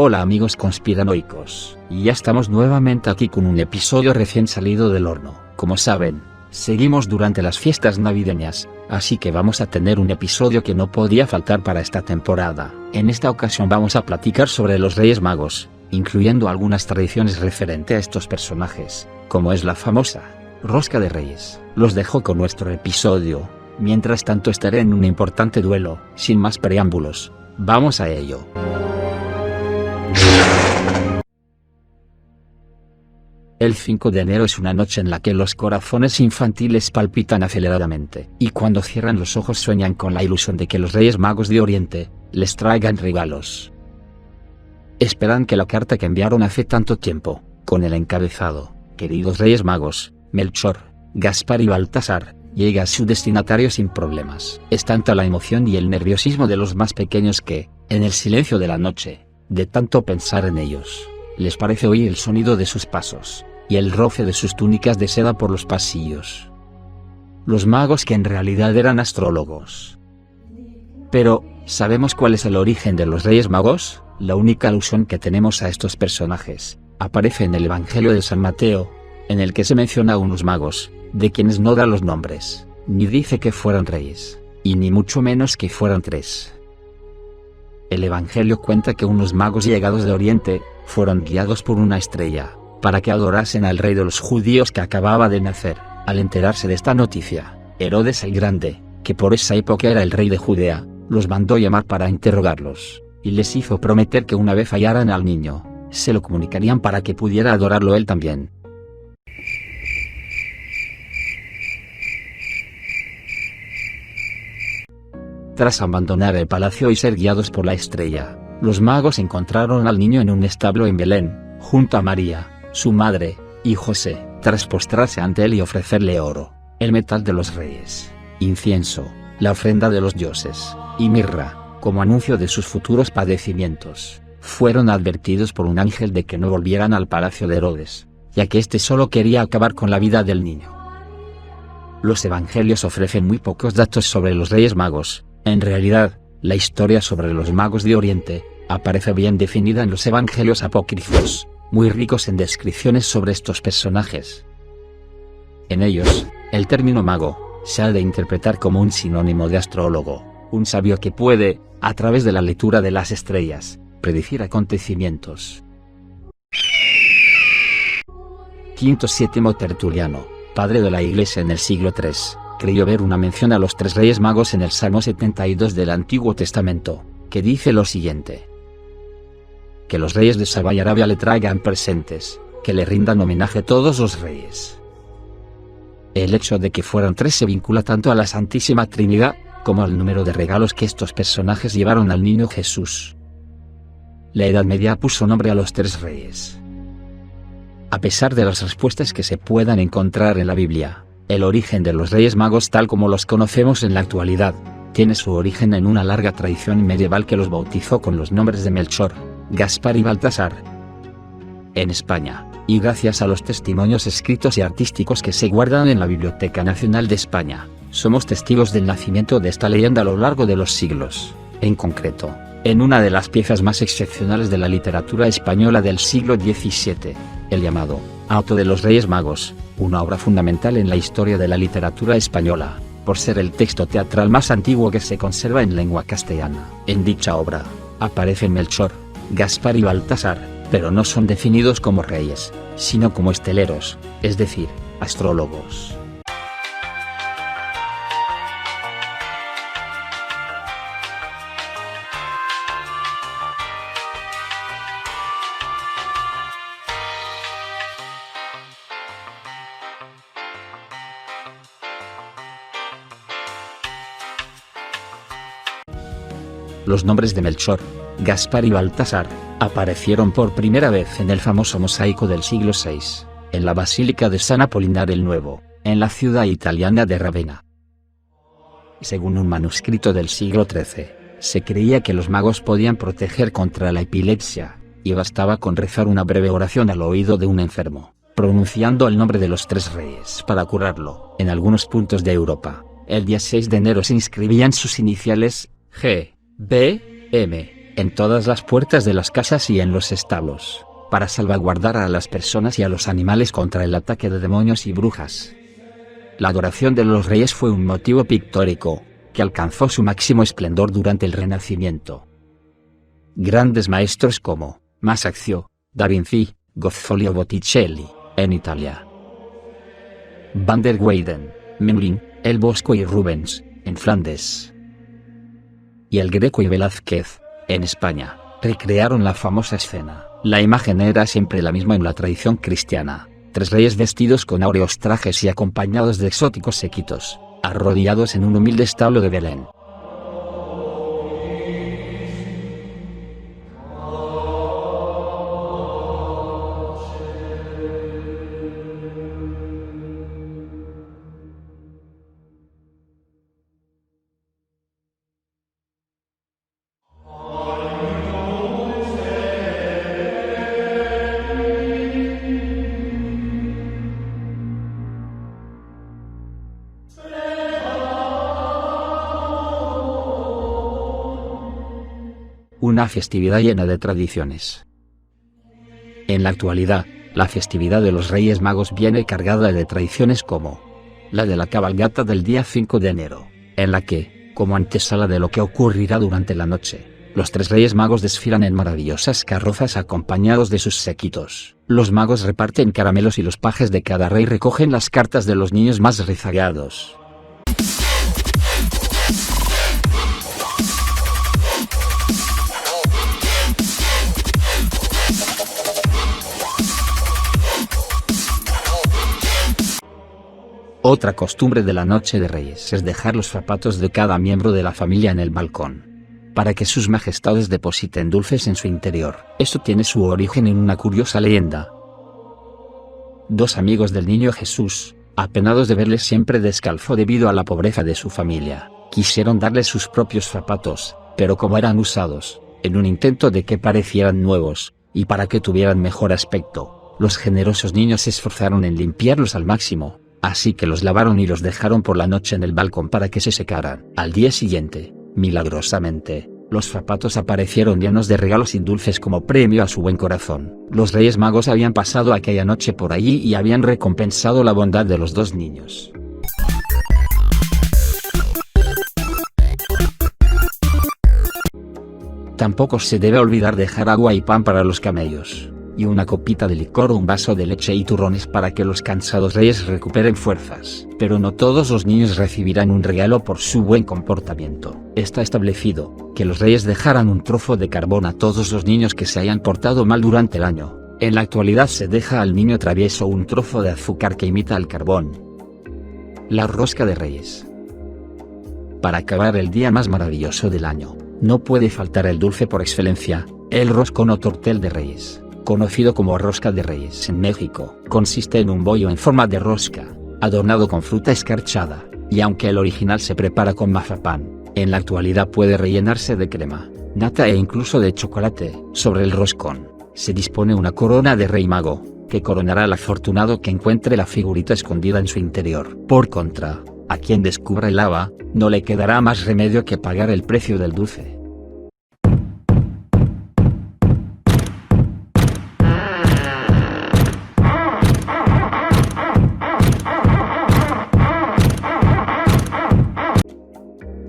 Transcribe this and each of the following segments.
Hola amigos conspiranoicos, y ya estamos nuevamente aquí con un episodio recién salido del horno. Como saben, seguimos durante las fiestas navideñas, así que vamos a tener un episodio que no podía faltar para esta temporada. En esta ocasión vamos a platicar sobre los Reyes Magos, incluyendo algunas tradiciones referentes a estos personajes, como es la famosa Rosca de Reyes. Los dejo con nuestro episodio. Mientras tanto estaré en un importante duelo. Sin más preámbulos, vamos a ello. El 5 de enero es una noche en la que los corazones infantiles palpitan aceleradamente, y cuando cierran los ojos sueñan con la ilusión de que los Reyes Magos de Oriente les traigan regalos. Esperan que la carta que enviaron hace tanto tiempo, con el encabezado, queridos Reyes Magos, Melchor, Gaspar y Baltasar, llegue a su destinatario sin problemas. Es tanta la emoción y el nerviosismo de los más pequeños que, en el silencio de la noche, de tanto pensar en ellos, les parece oír el sonido de sus pasos, y el roce de sus túnicas de seda por los pasillos. Los magos que en realidad eran astrólogos. Pero, ¿sabemos cuál es el origen de los Reyes Magos? La única alusión que tenemos a estos personajes, aparece en el Evangelio de San Mateo, en el que se menciona a unos magos, de quienes no da los nombres, ni dice que fueran reyes, y ni mucho menos que fueran tres. El Evangelio cuenta que unos magos llegados de Oriente, fueron guiados por una estrella, para que adorasen al rey de los judíos que acababa de nacer. Al enterarse de esta noticia, Herodes el Grande, que por esa época era el rey de Judea, los mandó llamar para interrogarlos, y les hizo prometer que una vez hallaran al niño, se lo comunicarían para que pudiera adorarlo él también. Tras abandonar el palacio y ser guiados por la estrella, los magos encontraron al niño en un establo en Belén, junto a María, su madre, y José. Tras postrarse ante él y ofrecerle oro, el metal de los reyes, incienso, la ofrenda de los dioses, y mirra, como anuncio de sus futuros padecimientos, fueron advertidos por un ángel de que no volvieran al palacio de Herodes, ya que éste solo quería acabar con la vida del niño. Los evangelios ofrecen muy pocos datos sobre los Reyes Magos. En realidad, la historia sobre los magos de Oriente aparece bien definida en los evangelios apócrifos, muy ricos en descripciones sobre estos personajes. En ellos, el término mago se ha de interpretar como un sinónimo de astrólogo, un sabio que puede, a través de la lectura de las estrellas, predecir acontecimientos. Quinto VII Tertuliano, padre de la Iglesia en el siglo III, creyó ver una mención a los tres Reyes Magos en el Salmo 72 del Antiguo Testamento, que dice lo siguiente: que los reyes de Saba y Arabia le traigan presentes, que le rindan homenaje a todos los reyes. El hecho de que fueran tres se vincula tanto a la Santísima Trinidad, como al número de regalos que estos personajes llevaron al niño Jesús. La Edad Media puso nombre a los tres reyes. A pesar de las respuestas que se puedan encontrar en la Biblia, el origen de los Reyes Magos tal como los conocemos en la actualidad, tiene su origen en una larga tradición medieval que los bautizó con los nombres de Melchor, Gaspar y Baltasar. En España, y gracias a los testimonios escritos y artísticos que se guardan en la Biblioteca Nacional de España, somos testigos del nacimiento de esta leyenda a lo largo de los siglos. En concreto, en una de las piezas más excepcionales de la literatura española del siglo XVII, el llamado Auto de los Reyes Magos, una obra fundamental en la historia de la literatura española, por ser el texto teatral más antiguo que se conserva en lengua castellana. En dicha obra, aparecen Melchor, Gaspar y Baltasar, pero no son definidos como reyes, sino como esteleros, es decir, astrólogos. Los nombres de Melchor, Gaspar y Baltasar aparecieron por primera vez en el famoso mosaico del siglo VI, en la Basílica de San Apolinar el Nuevo, en la ciudad italiana de Ravenna. Según un manuscrito del siglo XIII, se creía que los magos podían proteger contra la epilepsia, y bastaba con rezar una breve oración al oído de un enfermo, pronunciando el nombre de los tres reyes para curarlo. En algunos puntos de Europa, el día 6 de enero se inscribían sus iniciales, G, B, M, en todas las puertas de las casas y en los establos, para salvaguardar a las personas y a los animales contra el ataque de demonios y brujas. La adoración de los reyes fue un motivo pictórico, que alcanzó su máximo esplendor durante el Renacimiento. Grandes maestros como Masaccio, Da Vinci, Gozzoli o Botticelli, en Italia; Van der Weyden, Memling, El Bosco y Rubens, en Flandes; y el Greco y Velázquez, en España, recrearon la famosa escena. La imagen era siempre la misma en la tradición cristiana: 3 reyes vestidos con áureos trajes y acompañados de exóticos séquitos, arrodillados en un humilde establo de Belén. Una festividad llena de tradiciones. En la actualidad, la festividad de los Reyes Magos viene cargada de tradiciones como la de la cabalgata del día 5 de enero, en la que, como antesala de lo que ocurrirá durante la noche, los 3 Reyes Magos desfilan en maravillosas carrozas acompañados de sus séquitos. Los magos reparten caramelos y los pajes de cada rey recogen las cartas de los niños más rezagados. Otra costumbre de la Noche de Reyes es dejar los zapatos de cada miembro de la familia en el balcón, para que sus majestades depositen dulces en su interior. Esto tiene su origen en una curiosa leyenda. 2 amigos del niño Jesús, apenados de verle siempre descalzo debido a la pobreza de su familia, quisieron darle sus propios zapatos, pero como eran usados, en un intento de que parecieran nuevos, y para que tuvieran mejor aspecto, los generosos niños se esforzaron en limpiarlos al máximo. Así que los lavaron y los dejaron por la noche en el balcón para que se secaran. Al día siguiente, milagrosamente, los zapatos aparecieron llenos de regalos y dulces como premio a su buen corazón. Los Reyes Magos habían pasado aquella noche por allí y habían recompensado la bondad de los 2 niños. Tampoco se debe olvidar dejar agua y pan para los camellos, y una copita de licor o un vaso de leche y turrones para que los cansados reyes recuperen fuerzas. Pero no todos los niños recibirán un regalo por su buen comportamiento. Está establecido que los reyes dejarán un trozo de carbón a todos los niños que se hayan portado mal durante el año. En la actualidad se deja al niño travieso un trozo de azúcar que imita el carbón. La rosca de Reyes. Para acabar el día más maravilloso del año, no puede faltar el dulce por excelencia, el roscón o tortel de Reyes, conocido como rosca de Reyes en México. Consiste en un bollo en forma de rosca, adornado con fruta escarchada, y aunque el original se prepara con mazapán, en la actualidad puede rellenarse de crema, nata e incluso de chocolate. Sobre el roscón, se dispone una corona de Rey Mago, que coronará al afortunado que encuentre la figurita escondida en su interior. Por contra, a quien descubra el haba, no le quedará más remedio que pagar el precio del dulce.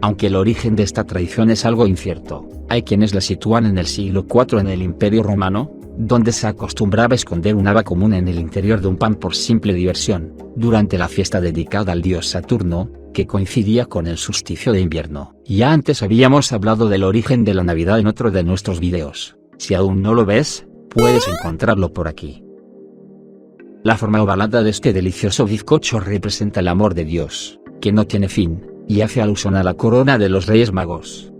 Aunque el origen de esta tradición es algo incierto, hay quienes la sitúan en el siglo IV en el Imperio Romano, donde se acostumbraba esconder un haba común en el interior de un pan por simple diversión, durante la fiesta dedicada al dios Saturno, que coincidía con el solsticio de invierno. Ya antes habíamos hablado del origen de la Navidad en otro de nuestros videos. Si aún no lo ves, puedes encontrarlo por aquí. La forma ovalada de este delicioso bizcocho representa el amor de Dios, que no tiene fin, y hace alusión a la corona de los Reyes Magos.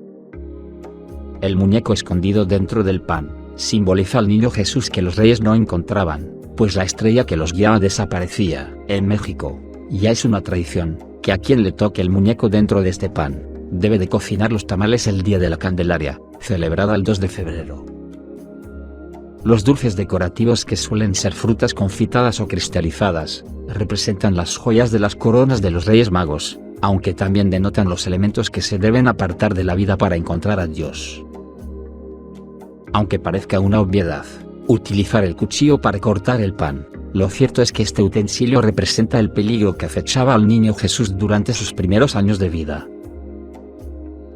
El muñeco escondido dentro del pan simboliza al niño Jesús que los reyes no encontraban, pues la estrella que los guiaba desaparecía. En México, ya es una tradición, que a quien le toque el muñeco dentro de este pan, debe de cocinar los tamales el día de la Candelaria, celebrada el 2 de febrero. Los dulces decorativos, que suelen ser frutas confitadas o cristalizadas, representan las joyas de las coronas de los Reyes Magos, aunque también denotan los elementos que se deben apartar de la vida para encontrar a Dios. Aunque parezca una obviedad, utilizar el cuchillo para cortar el pan, lo cierto es que este utensilio representa el peligro que acechaba al niño Jesús durante sus primeros años de vida.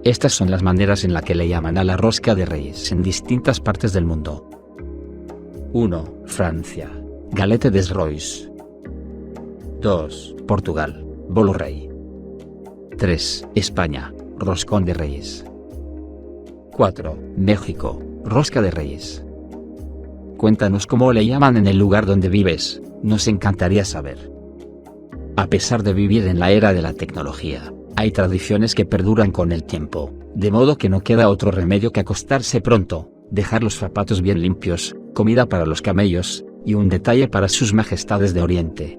Estas son las maneras en las que le llaman a la rosca de Reyes en distintas partes del mundo. 1. Francia: galette des rois. 2. Portugal: bolo rei. 3. España: roscón de Reyes. 4. México: rosca de Reyes. Cuéntanos cómo le llaman en el lugar donde vives, nos encantaría saber. A pesar de vivir en la era de la tecnología, hay tradiciones que perduran con el tiempo, de modo que no queda otro remedio que acostarse pronto, dejar los zapatos bien limpios, comida para los camellos, y un detalle para sus majestades de Oriente.